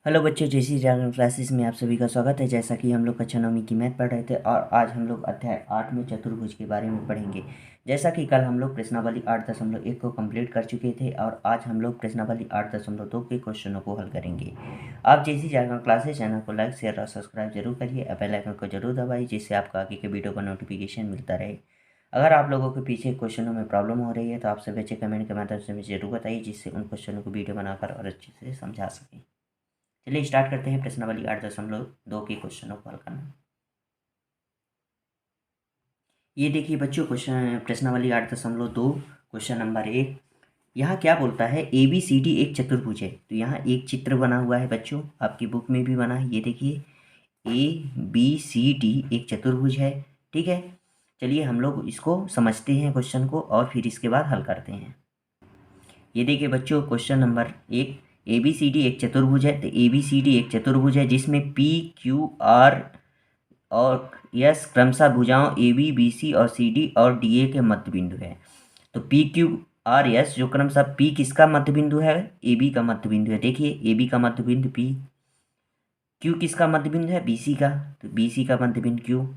Hello बच्चों, जैसी जागरण classes में आप सभी का स्वागत है। जैसा कि हम लोग कक्षा 9वीं की मैथ पढ़ रहे थे और आज हम लोग अध्याय 8 में चतुर्भुज के बारे में पढ़ेंगे। जैसा कि कल हम लोग प्रश्नावली 8.1 को कंप्लीट कर चुके थे और आज हम लोग प्रश्नावली 8.2 के क्वेश्चनों को हल करेंगे। आप जैसी जागरण क्लासेस चैनल को लाइक शेयर और सब्सक्राइब जरूर करिए और बेल आइकन को जरूर दबाइए, जिससे आपको आगे के वीडियो का नोटिफिकेशन मिलता रहे। अगर आप लोगों के पीछे क्वेश्चनों में प्रॉब्लम हो रही है तो आप सभी बच्चे कमेंट के माध्यम से मुझे जरूर बताइए, जिससे उन क्वेश्चनों को वीडियो बनाकर और अच्छे से समझा सकें। चलिए स्टार्ट करते हैं प्रश्नावली 8.2 के क्वेश्चनों को हल करना। ये देखिए बच्चों, क्वेश्चन प्रश्नावली 8.2 क्वेश्चन नंबर 1। यहाँ क्या बोलता है, ए बी सी डी एक चतुर्भुज है। तो यहाँ एक चित्र बना हुआ है बच्चों, आपकी बुक में भी बना है। ये देखिए ए बी सी डी एक चतुर्भुज है। ठीक है, चलिए हम लोग इसको समझते हैं क्वेश्चन को और फिर इसके बाद हल करते हैं। ये देखिए बच्चों, question number 1, A B C D एक चतुर्भुज है। तो ए बी सी डी एक चतुर्भुज है जिसमें पी क्यू आर और यस क्रमशः भुजाओं ए बी बी सी और सी डी और डी ए के मध्य बिंदु है। तो पी क्यू आर यस जो क्रमशः पी किसका मध्य बिंदु है, ए बी का मध्य बिंदु है। देखिए ए बी का मध्य बिंदु पी, क्यू किसका मध्य बिंदु है, बी सी का, तो बी सी का मध्य बिंदु क्यू।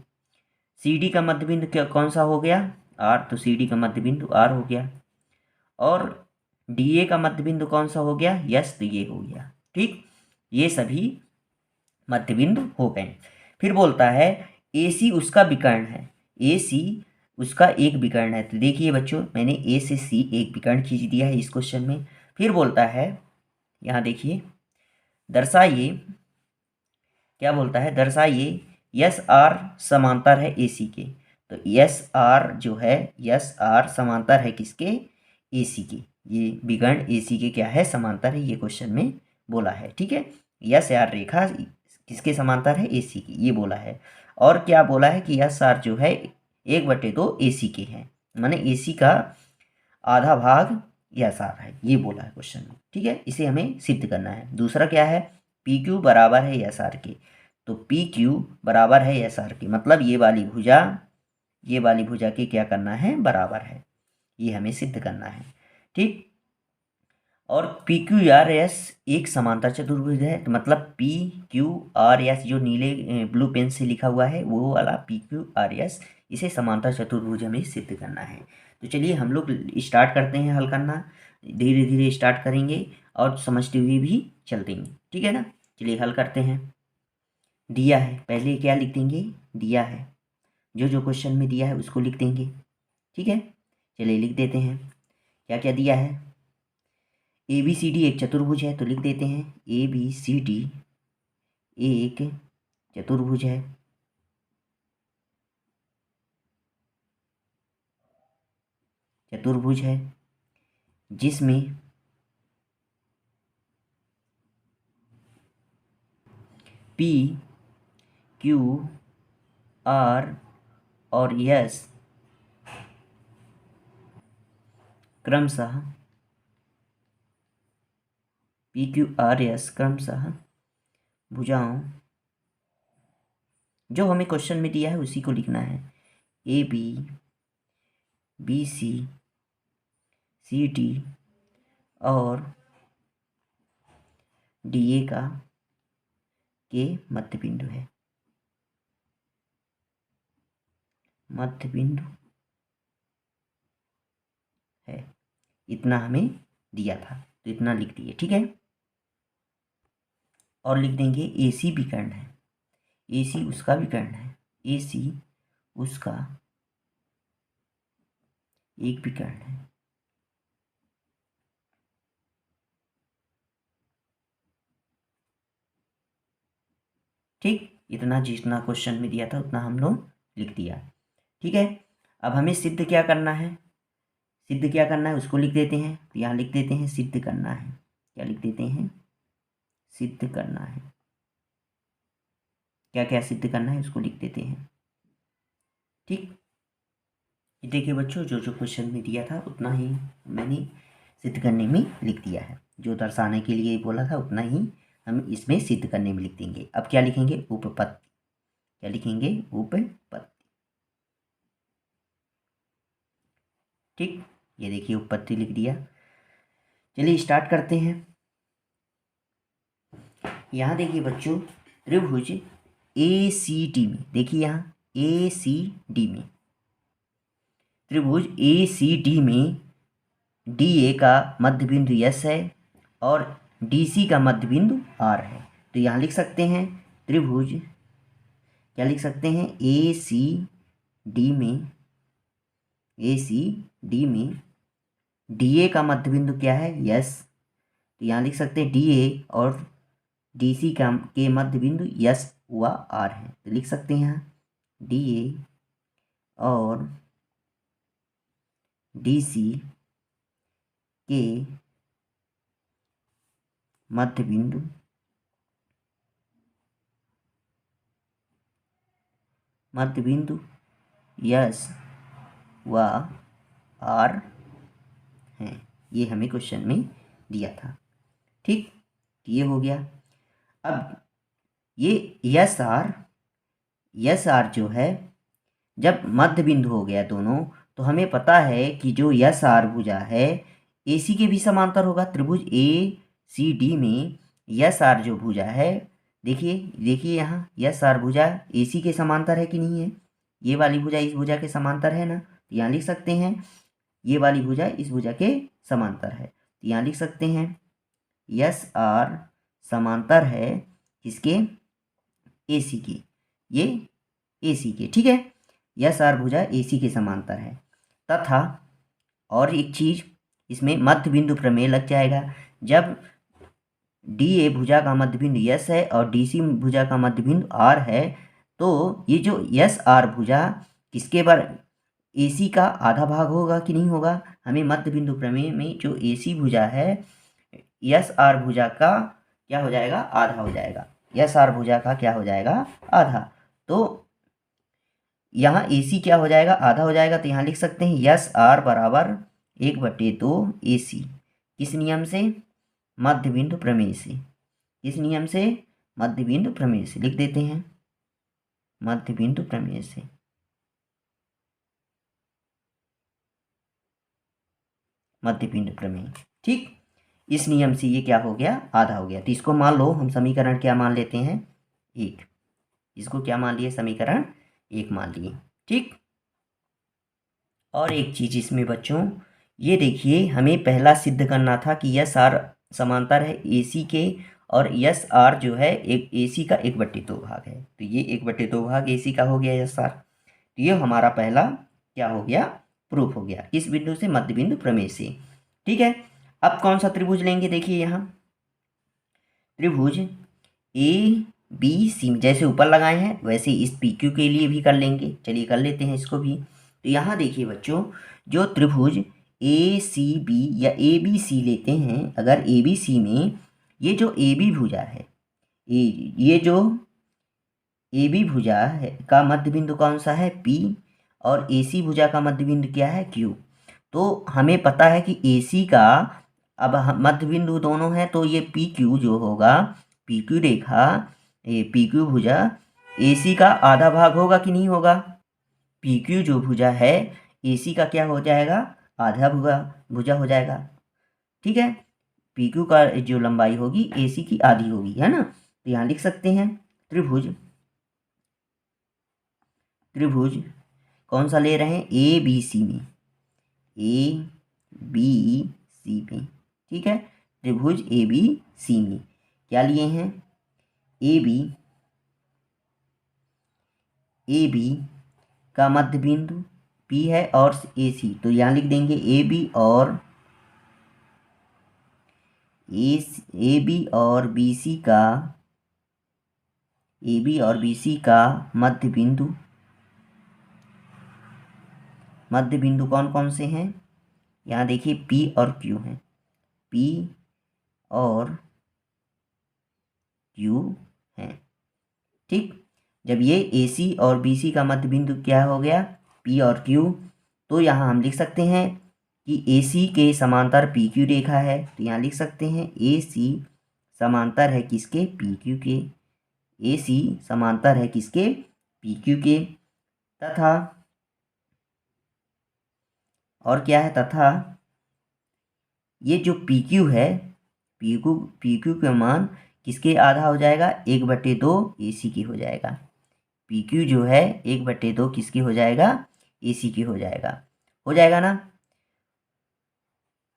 सी डी का मध्य बिंदु क्या कौन सा हो गया, आर, तो सी डी का मध्य बिंदु आर हो गया। और डी ए का मध्य बिंदु कौन सा हो गया, यस, तो ये हो गया। ठीक, ये सभी मध्य बिंदु हो गए। फिर बोलता है ए सी उसका विकर्ण है। ए सी उसका एक विकर्ण है। तो देखिए बच्चों, मैंने ए से सी एक विकर्ण खींच दिया है इस क्वेश्चन में। फिर बोलता है, यहाँ देखिए, दर्शाइए, क्या बोलता है, दर्शाइए यस आर समांतर है ए सी के। तो यस आर जो है, यस आर समांतर है किसके, ए सी के। ये विकर्ण ए सी के क्या है, समांतर है, ये क्वेश्चन में बोला है। ठीक है, यस आर रेखा किसके समांतर है, ए सी की, ये बोला है। और क्या बोला है कि यस आर जो है 1/2 ए सी के हैं, माने ए सी का आधा भाग यस आर है, ये बोला है क्वेश्चन में। ठीक है, इसे हमें सिद्ध करना है। दूसरा क्या है, पी क्यू बराबर है यस आर के। तो पी क्यू बराबर है एस आर के, मतलब ये वाली भुजा, ये वाली भुजा के क्या करना है, बराबर है, ये हमें सिद्ध करना है। ठीक, और पी क्यू आर एस एक समांतर चतुर्भुज है। तो मतलब पी क्यू आर एस जो नीले ब्लू पेन से लिखा हुआ है वो वाला पी क्यू आर एस, इसे समांतर चतुर्भुज हमें सिद्ध करना है। तो चलिए हम लोग स्टार्ट करते हैं हल करना। धीरे धीरे स्टार्ट करेंगे और समझते हुए भी चलते हैं, ठीक है ना। चलिए हल करते हैं। दिया है, पहले क्या लिख देंगे, दिया है, जो जो क्वेश्चन में दिया है उसको लिख देंगे। ठीक है, चलिए लिख देते हैं। क्या क्या दिया है, ए बी सी डी एक चतुर्भुज है, तो लिख देते हैं ए बी सी डी एक चतुर्भुज है। चतुर्भुज है जिसमें पी क्यू आर और यस क्रमशः, पी क्यू आर एस क्रमशः भुजाओं, जो हमें क्वेश्चन में दिया है उसी को लिखना है, A B B C C D और डी ए का के मध्य बिंदु है, मध्य बिंदु है। इतना हमें दिया था तो इतना लिख दिए। ठीक है, और लिख देंगे ए सी विकर्ण है, ए सी उसका विकर्ण है, ए सी उसका एक विकर्ण है। ठीक, इतना जितना क्वेश्चन में दिया था उतना हम लोग लिख दिया। ठीक है, अब हमें सिद्ध क्या करना है, सिद्ध क्या करना है उसको लिख देते हैं। तो यहाँ लिख देते हैं सिद्ध करना है। क्या लिख देते हैं, सिद्ध करना है। क्या क्या सिद्ध करना है उसको लिख देते हैं। ठीक, ये देखिए बच्चों, जो जो क्वेश्चन में दिया था उतना ही मैंने सिद्ध करने में लिख दिया है। जो दर्शाने के लिए बोला था उतना ही हम इसमें सिद्ध करने में लिख देंगे। अब क्या लिखेंगे, उपपत्ति। क्या लिखेंगे, उपपत्ति। ठीक, ये देखिए उपपत्ति लिख दिया। चलिए स्टार्ट करते हैं। यहाँ देखिए बच्चों, त्रिभुज ACD में, देखिए यहाँ ACD में, त्रिभुज ACD में DA का मध्य बिंदु S है और DC का मध्य बिंदु R है। तो यहाँ लिख सकते हैं त्रिभुज, क्या लिख सकते हैं, ACD में DA का मध्य बिंदु क्या है, S। तो यहाँ लिख सकते हैं DA और DC के मध्य बिंदु S व R है। तो लिख सकते हैं यहाँ DA और DC के मध्य बिंदु S व R हैं। ये हमें क्वेश्चन में दिया था। ठीक, ये हो गया। अब ये एस आर जो है, जब मध्य बिंदु हो गया दोनों, तो हमें पता है कि जो एस आर भुजा है AC के भी समांतर होगा। त्रिभुज ACD में एस आर जो भुजा है, देखिए यहाँ एस आर भुजा AC के समांतर है कि नहीं है, ये वाली भुजा इस भुजा के समांतर है ना। तो यहाँ लिख सकते हैं ये वाली भुजा इस भुजा के समांतर है। तो यहाँ लिख सकते हैं एस आर समांतर है किसके, AC के, ये AC के, ठीक है। एस आर भुजा AC के समांतर है तथा और एक चीज, इसमें मध्य बिंदु प्रमेय लग जाएगा। जब DA भुजा का मध्य बिंदु S है और DC भुजा का मध्य बिंदु R है, तो ये जो SR भुजा किसके बार AC का आधा भाग होगा कि नहीं होगा। हमें मध्य बिंदु प्रमेय में जो AC भुजा है SR भुजा का क्या हो जाएगा, आधा हो जाएगा। SR भुजा का क्या हो जाएगा, आधा। तो यहाँ AC क्या हो जाएगा, आधा हो जाएगा। तो यहाँ लिख सकते हैं SR बराबर 1/2 AC। किस नियम से, मध्य बिंदु प्रमेय से। किस नियम से, मध्य बिंदु प्रमेय से। लिख देते हैं मध्य बिंदु प्रमेय से। मध्य बिंदु प्रमेय, ठीक। इस नियम से ये क्या हो गया, आधा हो गया। तो इसको मान लो हम समीकरण क्या मान लेते हैं, 1। इसको क्या मान लिए, समीकरण 1 मान लिए, ठीक। और एक चीज इसमें बच्चों, ये देखिए हमें पहला सिद्ध करना था कि यस आर समांतर है AC के, और यस आर जो है एक AC का 1/2 भाग है। तो ये 1/2 भाग AC का हो गया यस आर। तो ये हमारा पहला क्या हो गया, प्रूफ हो गया। किस बिंदु से, मध्य बिंदु प्रमेय से, ठीक है। अब कौन सा त्रिभुज लेंगे, देखिए यहाँ त्रिभुज ABC में जैसे ऊपर लगाए हैं वैसे इस PQ के लिए भी कर लेंगे। चलिए कर लेते हैं इसको भी। तो यहाँ देखिए बच्चों, जो त्रिभुज ACB या ABC लेते हैं, अगर ABC में ये जो AB भुजा है, ये जो AB भुजा है का मध्य बिंदु कौन सा है, P, और AC भुजा का मध्य बिंदु क्या है, Q। तो हमें पता है कि AC का अब मध्य बिंदु दोनों हैं, तो ये PQ जो होगा, PQ रेखा, ये PQ भुजा AC का आधा भाग होगा कि नहीं होगा। PQ जो भुजा है AC का क्या हो जाएगा, आधा भुजा हो जाएगा, ठीक है। PQ का जो लंबाई होगी AC की आधी होगी, है ना। तो यहाँ लिख सकते हैं त्रिभुज कौन सा ले रहे हैं, ABC में, ABC में, ठीक है। त्रिभुज ABC में क्या लिए हैं, AB का मध्य बिंदु P है और AC। तो यहाँ लिख देंगे AB और BC का मध्य बिंदु कौन कौन से हैं, यहाँ देखिए P और Q हैं, P और Q हैं, ठीक। जब ये AC और BC का मध्य बिंदु क्या हो गया, P और Q, तो यहाँ हम लिख सकते हैं कि AC के समांतर PQ रेखा है। तो यहाँ लिख सकते हैं AC समांतर है किसके, PQ के। AC समांतर है किसके, PQ के। तथा और क्या है, तथा ये जो PQ है, PQ का मान किसके आधा हो जाएगा, 1/2 AC की हो जाएगा। PQ जो है 1/2 किसकी हो जाएगा, AC की हो जाएगा ना।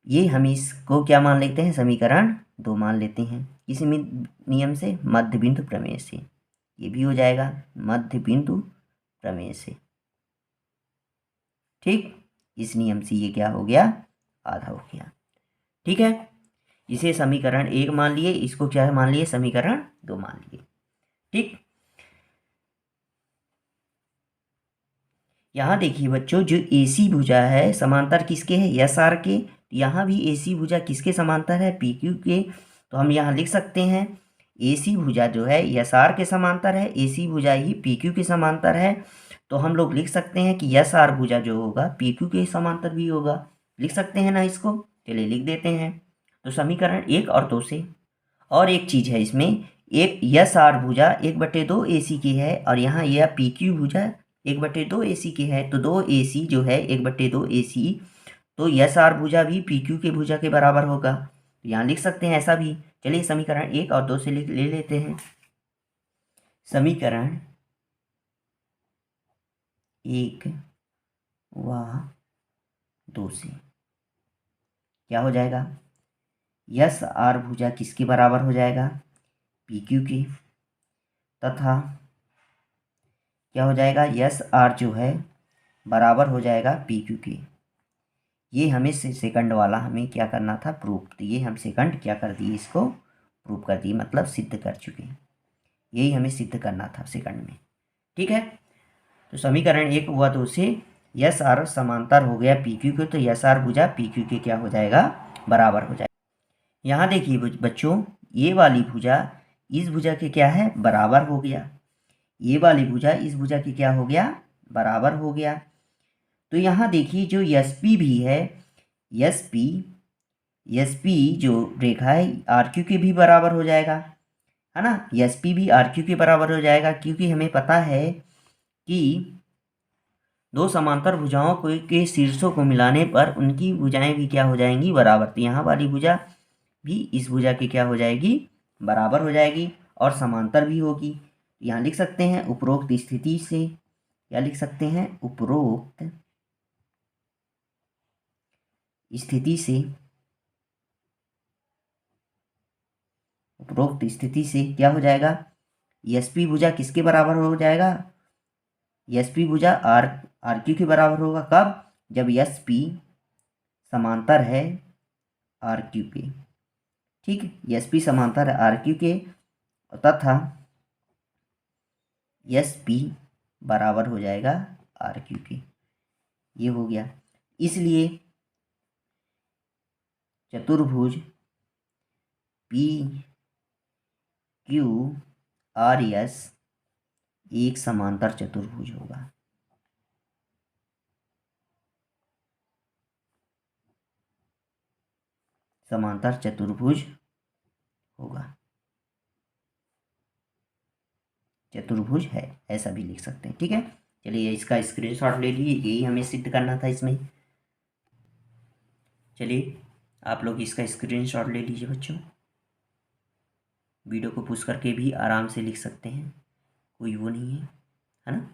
ये हम इसको क्या मान लेते हैं, समीकरण 2 मान लेते हैं। किस नियम से, मध्य बिंदु प्रमेय से। ये भी हो जाएगा मध्य बिंदु प्रमेय से। ठीक, इस नियम से ये क्या हो गया, आधा हो गया। ठीक है, इसे समीकरण 1 मान लिए, इसको क्या मान लिए, समीकरण 2 मान लिए। ठीक, यहाँ देखिए बच्चों, जो AC भुजा है समांतर किसके है, SR के। यहाँ भी AC भुजा किसके समांतर है, PQ के। तो हम यहाँ लिख सकते हैं AC भुजा जो है SR के समांतर है, AC भुजा ही PQ के समांतर है। तो हम लोग लिख सकते हैं कि SR भुजा जो होगा PQ के समांतर भी होगा। लिख सकते हैं ना इसको, चलिए लिख देते हैं। तो समीकरण 1 और 2 से। और एक चीज़ है इसमें, एक SR भुजा 1/2 AC की है, और यहाँ यह PQ भुजा 1/2 AC की है। तो 2 AC जो है 1/2 AC, तो SR भुजा भी PQ के भुजा के बराबर होगा। यहाँ लिख सकते हैं ऐसा भी। चलिए समीकरण 1 और 2 से ले लेते हैं। समीकरण 1 व 2 से क्या हो जाएगा, SR भुजा किसके बराबर हो जाएगा, PQ के, तथा क्या हो जाएगा, SR जो है बराबर हो जाएगा PQ के। ये हमें सेकंड वाला हमें क्या करना था, प्रूफ। तो ये हम सेकंड क्या कर दिए, इसको प्रूफ कर दिए, मतलब सिद्ध कर चुके हैं। यही हमें सिद्ध करना था सेकंड में। ठीक है, तो समीकरण 1 व 2 से SR समांतर हो गया PQ के, तो SR भुजा PQ के क्या हो जाएगा, बराबर हो जाएगा। यहाँ देखिए बच्चों, ये वाली भुजा इस भुजा के क्या है, बराबर हो गया। ये वाली भुजा इस भुजा की क्या हो गया, बराबर हो गया। तो यहाँ देखिए जो SP भी है, SP जो रेखा है RQ के भी बराबर हो जाएगा, है ना। SP भी RQ के बराबर हो जाएगा, क्योंकि हमें पता है कि दो समांतर भुजाओं के शीर्षों को मिलाने पर उनकी भुजाएं भी क्या हो जाएंगी, बराबर। तो यहाँ वाली भुजा भी इस भुजा की क्या हो जाएगी, बराबर हो जाएगी, और समांतर भी होगी। यहाँ लिख सकते हैं उपरोक्त स्थिति से, क्या लिख सकते हैं, उपरोक्त स्थिति से क्या हो जाएगा, SP भुजा किसके बराबर हो जाएगा, SP भुजा RQ के बराबर होगा। कब, जब SP समांतर है RQ के। ठीक, SP समांतर है RQ के, तथा SP बराबर हो जाएगा RQ के। ये हो गया। इसलिए चतुर्भुज PQRS एक समांतर चतुर्भुज होगा। समांतर चतुर्भुज होगा, चतुर्भुज है, ऐसा भी लिख सकते हैं। ठीक है, चलिए इसका स्क्रीनशॉट ले लीजिए, यही हमें सिद्ध करना था इसमें। चलिए आप लोग इसका स्क्रीनशॉट ले लीजिए बच्चों। वीडियो को पुश करके भी आराम से लिख सकते हैं, कोई वो नहीं है ना।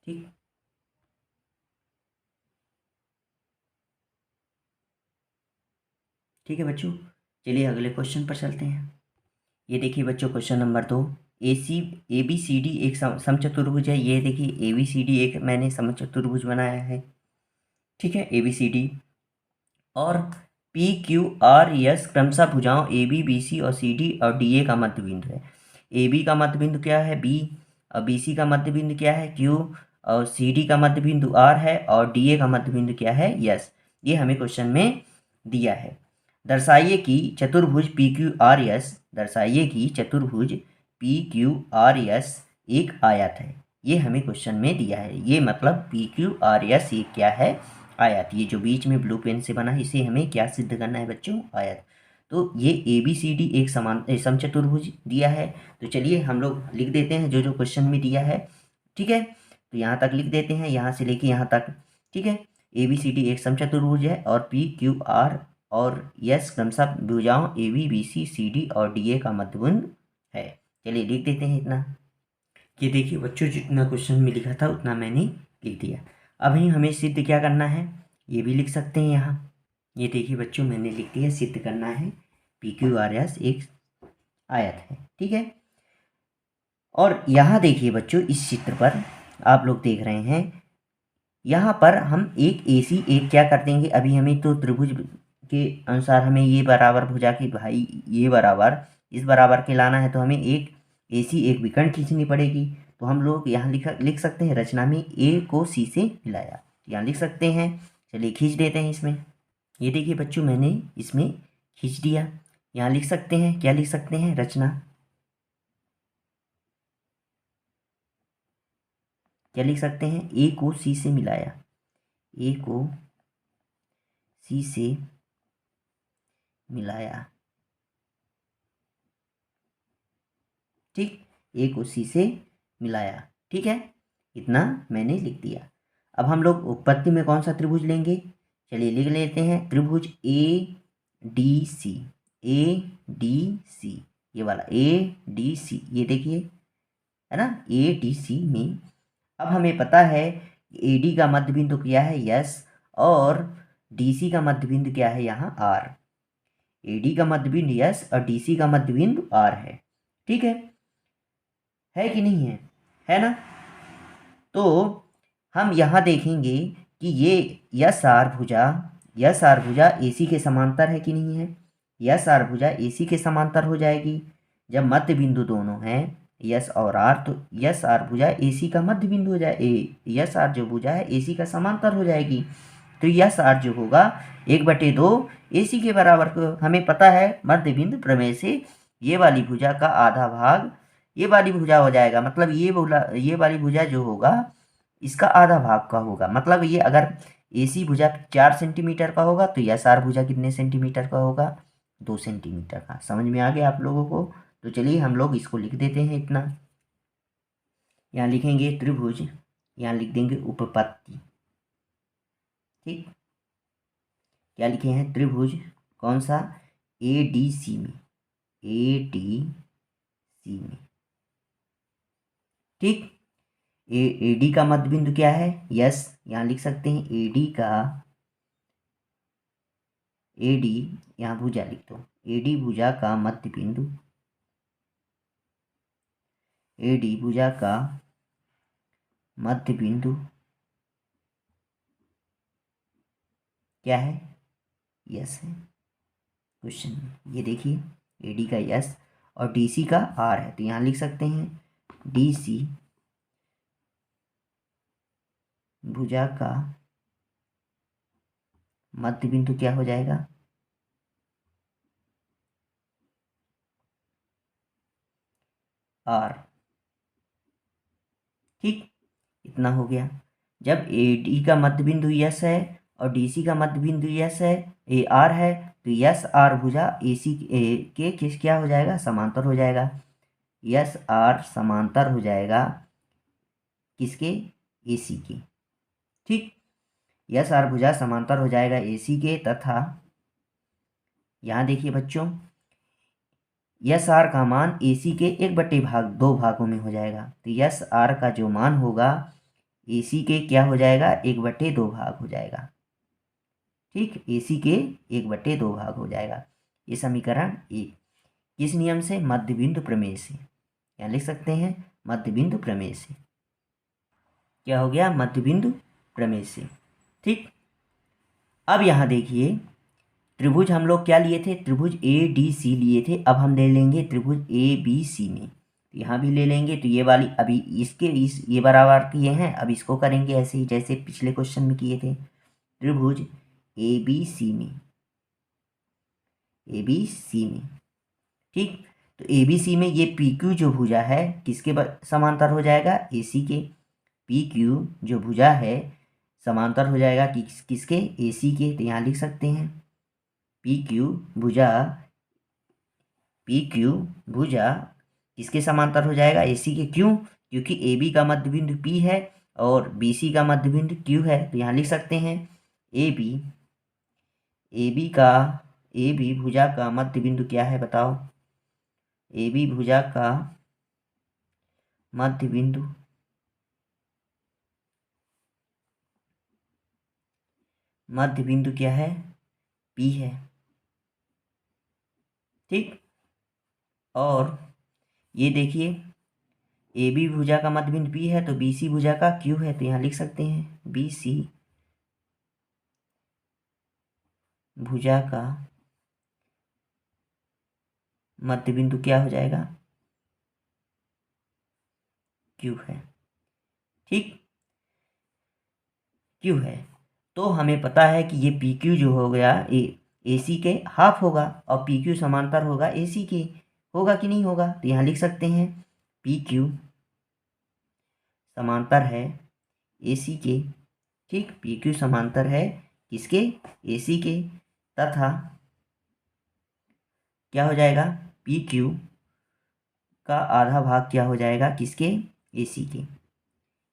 ठीक, ठीक है बच्चों, चलिए अगले क्वेश्चन पर चलते हैं। ये देखिए बच्चों, क्वेश्चन नंबर 2, ABCD एक समचतुर्भुज है। ये देखिए ABCD एक मैंने समचतुर्भुज बनाया है। ठीक है, ABCD और PQRS क्रमशः भुजाओं AB BC और CD और DA का मध्य बिंदु है। AB का मध्य बिंदु क्या है, B, और BC का मध्य बिंदु क्या है, Q, और CD का मध्य बिंदु R है, और DA का मध्य बिंदु क्या है, S। ये हमें क्वेश्चन में दिया है। दर्शाइए कि चतुर्भुज PQRS, दर्शाइए कि चतुर्भुज PQRS एक आयत है। ये हमें क्वेश्चन में दिया है। ये मतलब PQRS ये क्या है, आयत। ये जो बीच में ब्लू पेन से बना है, इसे हमें क्या सिद्ध करना है बच्चों, आयत। तो ये ABCD एक समचतुर्भुज दिया है। तो चलिए हम लोग लिख देते हैं जो जो क्वेश्चन में दिया है। ठीक है, तो यहाँ तक लिख देते हैं, यहाँ से लेके यहाँ तक। ठीक है, ABCD एक समचतुर्भुज है और PQR और S क्रमशः भुजाओं AB BC CD और DA का मध्यबिंदु है। चलिए लिख देते हैं इतना। ये देखिए बच्चों, जितना क्वेश्चन में लिखा था उतना मैंने लिख दिया। अभी हमें सिद्ध क्या करना है, ये भी लिख सकते हैं यहाँ। ये देखिए बच्चों, मैंने लिख दिया, सिद्ध करना है PQRS एक आयत है। ठीक है, और यहाँ देखिए बच्चों, इस चित्र पर आप लोग देख रहे हैं, यहाँ पर हम एक AC एक क्या कर देंगे, अभी हमें तो त्रिभुज के अनुसार हमें ये बराबर भुजा के भाई ये बराबर इस बराबर के लाना है, तो हमें एक AC एक विकर्ण खींचनी पड़ेगी। तो हम लोग यहाँ लिख सकते हैं, रचना में A को C से मिलाया, यहाँ लिख सकते हैं। चलिए खींच देते हैं इसमें। ये देखिए बच्चों, मैंने इसमें खींच दिया। यहाँ लिख सकते हैं, क्या लिख सकते हैं, रचना। क्या लिख सकते हैं, A को C से मिलाया, A को C से मिलाया। ठीक, A को C से मिलाया। ठीक है, इतना मैंने लिख दिया। अब हम लोग उत्पत्ति में कौन सा त्रिभुज लेंगे, चलिए लिख लेते हैं, त्रिभुज ADC। ADC ये वाला ADC, ये देखिए है ना, ADC में अब हमें पता है AD का मध्य बिंदु क्या है, S, और DC का मध्य बिंदु क्या है, यहाँ R। AD का मध्य बिंदु S और DC का मध्य बिंदु R है। ठीक है कि नहीं है, है ना। तो हम यहाँ देखेंगे कि ये यस आर भुजा AC के समांतर है कि नहीं है। यस आर भुजा AC के समांतर हो जाएगी जब मध्य बिंदु दोनों हैं यस और आर, तो यस आर भुजा AC का मध्य बिंदु हो जाए, यस आर जो भुजा है AC का समांतर हो जाएगी। तो यस आर जो होगा 1/2 AC के बराबर को हमें पता है मध्य बिंदु प्रमेय से ये वाली भुजा का आधा भाग ये वाली भुजा हो जाएगा, मतलब ये वाली भुजा जो होगा इसका आधा भाग का होगा। मतलब ये अगर AC भुजा 4 सेंटीमीटर का होगा तो यस आर भुजा कितने सेंटीमीटर का होगा, 2 सेंटीमीटर का। समझ में आ गया आप लोगों को। तो चलिए हम लोग इसको लिख देते हैं इतना। यहाँ लिखेंगे त्रिभुज, यहाँ लिख देंगे उपपत्ति। ठीक, क्या लिखे हैं, त्रिभुज कौन सा, ADC में, ADC में। ठीक, AD का मध्य बिंदु क्या है, यस, यहाँ लिख सकते हैं AD यहाँ भुजा लिख दो, AD भुजा का मध्य बिंदु, AD भुजा का मध्य बिंदु क्या है, यस है क्वेश्चन में। ये देखिए AD का यस और DC का R है, तो यहाँ लिख सकते हैं DC भुजा का मध्य बिंदु क्या हो जाएगा, R। ठीक, इतना हो गया। जब AD का मध्य बिंदु यस है और DC का मध्य बिंदु यस है, AR है, तो यस आर भुजा AC के किस क्या हो जाएगा, समांतर हो जाएगा। यस आर समांतर हो जाएगा किसके, AC के। ठीक, यस आर भुजा समांतर हो जाएगा AC के, तथा यहाँ देखिए बच्चों यस आर का मान AC के 1/2 भागों में हो जाएगा। तो यस आर का जो मान होगा AC के क्या हो जाएगा, 1/2 भाग हो जाएगा। ठीक, AC के 1/2 भाग हो जाएगा। ये समीकरण 1 किस नियम से, मध्य बिंदु प्रमेय से। यहाँ लिख सकते हैं मध्य बिंदु प्रमेय से। क्या हो गया, मध्य बिंदु प्रमेय से। ठीक, अब यहाँ देखिए त्रिभुज हम लोग क्या लिए थे, त्रिभुज ADC लिए थे। अब हम ले लेंगे त्रिभुज ABC में, तो यहाँ भी ले लेंगे। तो ये वाली अभी ये बराबर किए हैं, अब इसको करेंगे ऐसे ही जैसे पिछले क्वेश्चन में किए थे। त्रिभुज ABC में, ABC में। ठीक, तो ABC में ये PQ जो भुजा है किसके समांतर हो जाएगा, AC के। PQ जो भुजा है समांतर हो जाएगा किसके, AC के। तो यहाँ लिख सकते हैं PQ भुजा किसके समांतर हो जाएगा, AC के। क्यों, क्योंकि AB का मध्य बिंदु P है और BC का मध्य बिंदु Q है, तो यहाँ लिख सकते हैं ए बी भुजा का मध्य बिंदु क्या है बताओ। AB भुजा का मध्य बिंदु क्या है, P है। ठीक, और ये देखिए AB भुजा का मध्य बिंदु P है, तो BC भुजा का Q है, तो यहाँ लिख सकते हैं BC भुजा का मध्य बिंदु क्या हो जाएगा, Q है। ठीक, Q है, तो हमें पता है कि ये PQ जो हो गया AC के हाफ होगा, और PQ समांतर होगा AC के, होगा कि नहीं होगा, तो यहाँ लिख सकते हैं PQ समांतर है AC के। ठीक, PQ समांतर है किसके, AC के, तथा क्या हो जाएगा, PQ का आधा भाग क्या हो जाएगा किसके, AC के।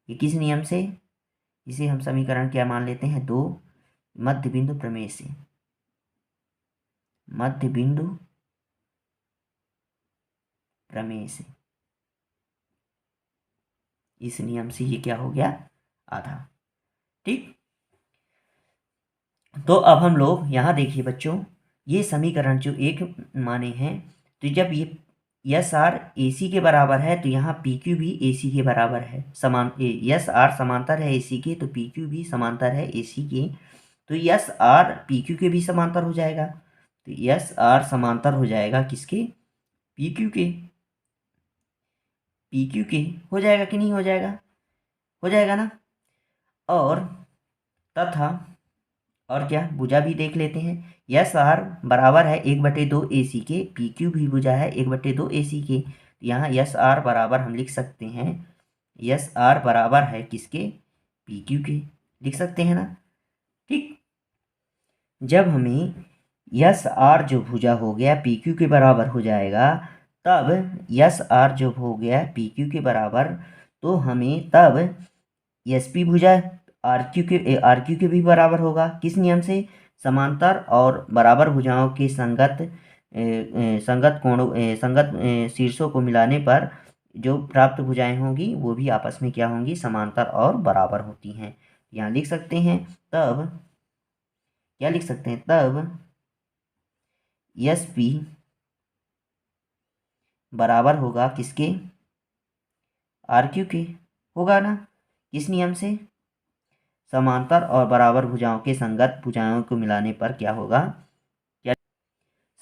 ये किस नियम से, इसे हम समीकरण क्या मान लेते हैं, 2 मध्य बिंदु प्रमेय से, मध्य बिंदु प्रमेय से, इस नियम से ये क्या हो गया, आधा। ठीक, तो अब हम लोग यहाँ देखिए बच्चों, ये समीकरण जो एक माने हैं, तो जब ये यस आर AC के बराबर है, तो यहाँ PQ भी AC के बराबर है, समान यस आर समांतर है AC के, तो PQ भी समांतर है AC के, तो यस आर PQ के भी समांतर हो जाएगा, तो यस आर समांतर हो जाएगा किसके, PQ के, PQ के हो जाएगा कि नहीं हो जाएगा, हो जाएगा ना। और तथा और क्या, भुजा भी देख लेते हैं, यस आर बराबर है 1/2 AC के, PQ भी भुजा है 1/2 AC के, यहाँ यस आर बराबर हम लिख सकते हैं, यस आर बराबर है किसके, PQ के, लिख सकते हैं ना। ठीक, जब हमें यस आर जो भुजा हो गया PQ के बराबर हो जाएगा, तब यस आर जो हो गया PQ के बराबर, तो हमें तब SP भुजा RQ के भी बराबर होगा, किस नियम से, समांतर और बराबर भुजाओं के संगत शीर्षों को मिलाने पर जो प्राप्त भुजाएं होंगी वो भी आपस में क्या होंगी, समांतर और बराबर होती हैं। यहाँ लिख सकते हैं, तब क्या लिख सकते हैं, तब SP बराबर होगा किसके, RQ के, होगा ना, किस नियम से, समांतर और बराबर भुजाओं के संगत भुजाओं को मिलाने पर क्या होगा, क्या,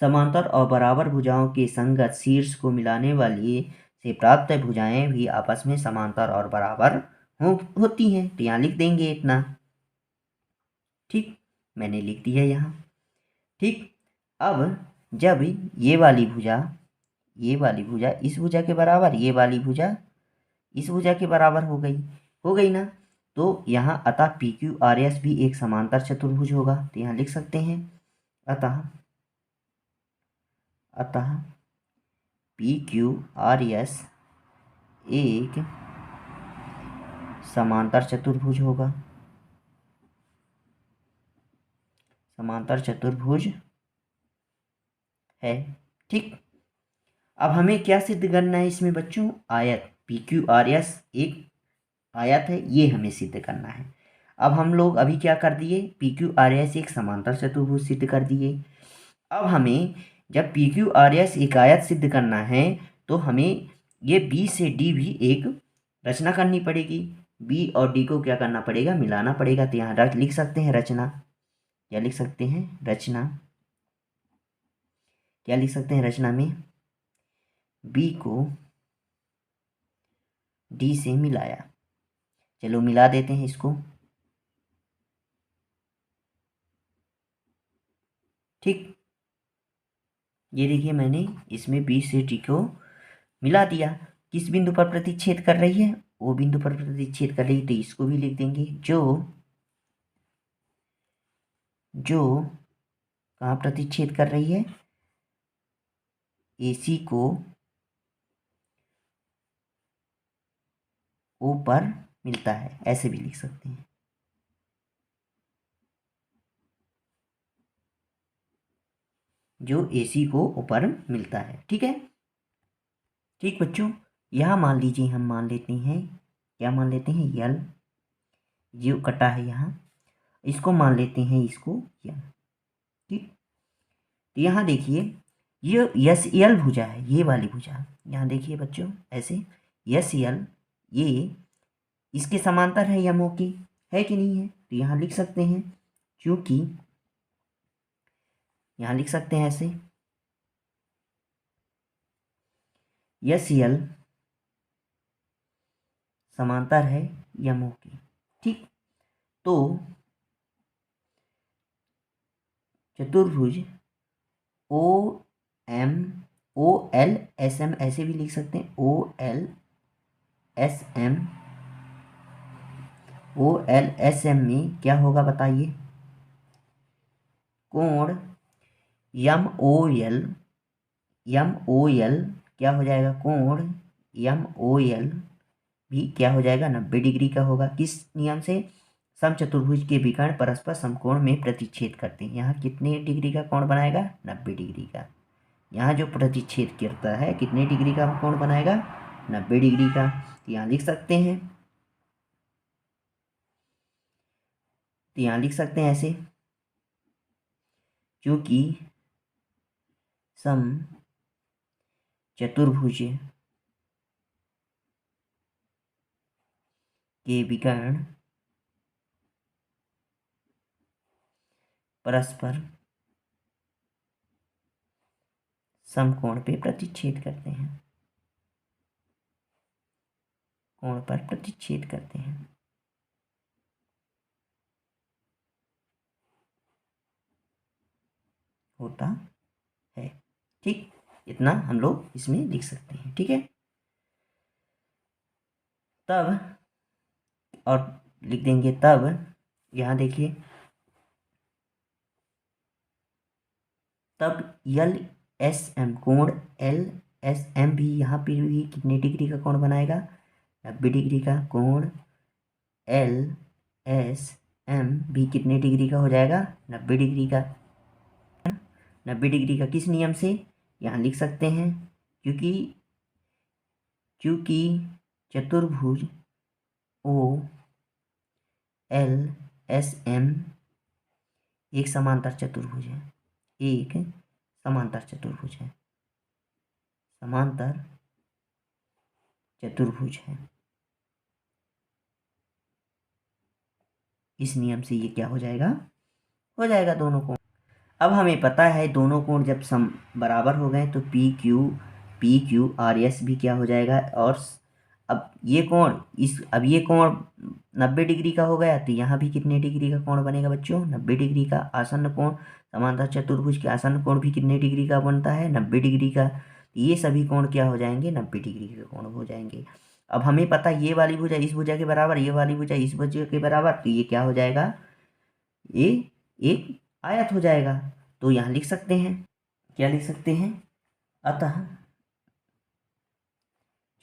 समांतर और बराबर भुजाओं के संगत शीर्ष को मिलाने वाली से प्राप्त भुजाएं भी आपस में समांतर और बराबर होती हैं, तो यहाँ लिख देंगे इतना। ठीक, मैंने लिख दिया यहाँ। ठीक, अब जब ये वाली भुजा इस भुजा के बराबर, ये वाली भुजा इस भुजा के बराबर हो गई ना, तो यहाँ अतः PQRS भी एक समांतर चतुर्भुज होगा, तो यहाँ लिख सकते हैं अतः PQRS एक समांतर चतुर्भुज होगा, समांतर चतुर्भुज है। ठीक, अब हमें क्या सिद्ध करना है इसमें बच्चों, आयत, PQRS एक आयत है, ये हमें सिद्ध करना है। अब हम लोग अभी क्या कर दिए, PQRS एक समांतर चतुर्भुज सिद्ध कर दिए। अब हमें जब PQRS एक आयत सिद्ध करना है, तो हमें ये B से D भी एक रचना करनी पड़ेगी, B और D को क्या करना पड़ेगा, मिलाना पड़ेगा, तो यहाँ लिख सकते हैं रचना, क्या लिख सकते हैं रचना, क्या लिख सकते हैं रचना में, B को D से मिलाया, चलो मिला देते हैं इसको। ठीक, ये देखिए मैंने इसमें B से D को मिला दिया, किस बिंदु पर प्रतिच्छेद कर रही है, वो बिंदु पर प्रतिच्छेद कर रही है, तो इसको भी लिख देंगे, जो कहाँ प्रतिच्छेद कर रही है, AC को O पर मिलता है, ऐसे भी लिख सकते हैं। जो AC को ऊपर मिलता है, ठीक है। ठीक बच्चों, यहाँ मान लीजिए हम मान लेते हैं, क्या मान लेते हैं, यल, जो कटा है यहाँ, इसको मान लेते हैं इसको यल, ठीक। तो यहाँ देखिए ये यस यल भुजा है, ये वाली भुजा, यहाँ देखिए बच्चों ऐसे यस यल, ये इसके समांतर है यमों की, है कि नहीं है। तो यहाँ लिख सकते हैं, क्योंकि यहाँ लिख सकते हैं ऐसे यस यल समांतर है यमों की, ठीक। तो चतुर्भुज OM OLSM ऐसे भी लिख सकते हैं, OLSM में क्या होगा बताइए, कोण MOL क्या हो जाएगा, कोण MOL भी क्या हो जाएगा, 90 डिग्री का होगा। किस नियम से, समचतुर्भुज के विकर्ण परस्पर समकोण में प्रतिच्छेद करते हैं। यहाँ कितने डिग्री का कोण बनाएगा, 90 डिग्री का। यहाँ जो प्रतिच्छेद करता है कितने डिग्री का कोण बनाएगा, 90 डिग्री का। तो यहाँ लिख सकते हैं, तो यहाँ लिख सकते हैं ऐसे, क्योंकि सम चतुर्भुज के विकर्ण परस्पर समकोण पे प्रतिच्छेद करते हैं, कोण पर प्रतिच्छेद करते हैं। होता है, ठीक। इतना हम लोग इसमें लिख सकते हैं, ठीक है। तब और लिख देंगे, तब यहाँ देखिए, तब LSM कोण LSM भी यहाँ पे भी कितने डिग्री का कोण बनाएगा, 90 डिग्री का। कोण LSM भी कितने डिग्री का हो जाएगा, 90 डिग्री का। 90 डिग्री का किस नियम से, यहाँ लिख सकते हैं, क्योंकि चतुर्भुज OLSM एक समांतर चतुर्भुज है, एक समांतर चतुर्भुज है, समांतर चतुर्भुज है। इस नियम से ये क्या हो जाएगा, हो जाएगा दोनों कोण। अब हमें पता है दोनों कोण जब सम बराबर हो गए तो PQRS भी क्या हो जाएगा। और अब ये कोण अब ये कोण 90 डिग्री का हो गया, तो यहाँ भी कितने डिग्री का कोण बनेगा बच्चों, 90 डिग्री का। आसन्न कोण, समांतर चतुर्भुज के आसन्न कोण भी कितने डिग्री का बनता है, 90 डिग्री का। तो ये सभी कोण क्या हो जाएंगे, 90 डिग्री के कोण हो जाएंगे। अब हमें पता ये वाली भुजा इस भुजा के बराबर, ये वाली भुजा इस भुजा के बराबर, तो ये क्या हो जाएगा, ये एक आयत हो जाएगा। तो यहाँ लिख सकते हैं, क्या लिख सकते हैं, अतः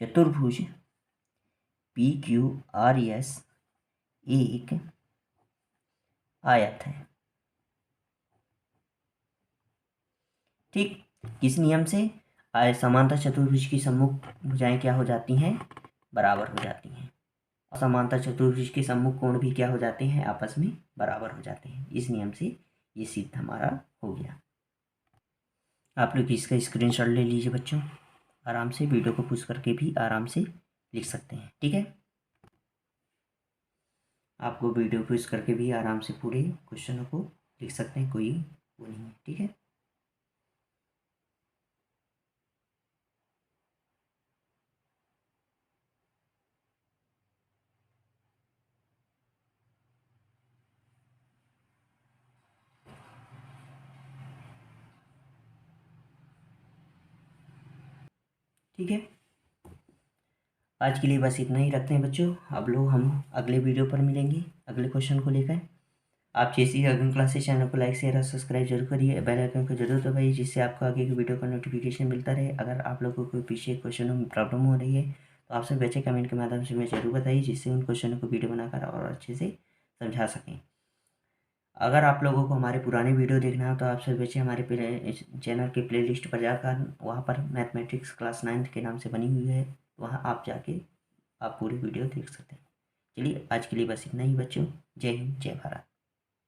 चतुर्भुज PQRS एक आयत है, ठीक। किस नियम से, समांतर चतुर्भुज की सम्मुख भुजाएं क्या हो जाती हैं, बराबर हो जाती हैं। समांतर चतुर्भुज के सम्मुख कोण भी क्या हो जाते हैं, आपस में बराबर हो जाते हैं। इस नियम से ये सिद्ध हमारा हो गया। आप लोग इसका स्क्रीनशॉट ले लीजिए बच्चों, आराम से वीडियो को पुश करके भी आराम से लिख सकते हैं, ठीक है। आपको वीडियो पुश करके भी आराम से पूरे क्वेश्चनों को लिख सकते हैं, कोई वो नहीं है, ठीक है। ठीक है, आज के लिए बस इतना ही रखते हैं बच्चों। अब लोग हम अगले वीडियो पर मिलेंगे अगले क्वेश्चन को लेकर। आप जैसे ही अगले क्लासेस चैनल को लाइक शेयर और सब्सक्राइब जरूर करिए, बेल आइकन को जरूर दबाइए, जिससे आपको आगे की वीडियो का नोटिफिकेशन मिलता रहे। अगर आप लोगों को कोई पीछे क्वेश्चनों में प्रॉब्लम हो रही है तो आप सभी बच्चे कमेंट के माध्यम से मुझे जरूर बताइए, जिससे उन क्वेश्चनों को वीडियो बनाकर और अच्छे से समझा सकें। अगर आप लोगों को हमारे पुराने वीडियो देखना है तो आप सभी बच्चे हमारे चैनल के प्लेलिस्ट पर जाकर वहाँ पर मैथमेटिक्स क्लास 9 के नाम से बनी हुई है, वहाँ आप जाके आप पूरी वीडियो देख सकते हैं। चलिए आज के लिए बस इतना ही बच्चों। जय हिंद, जय भारत।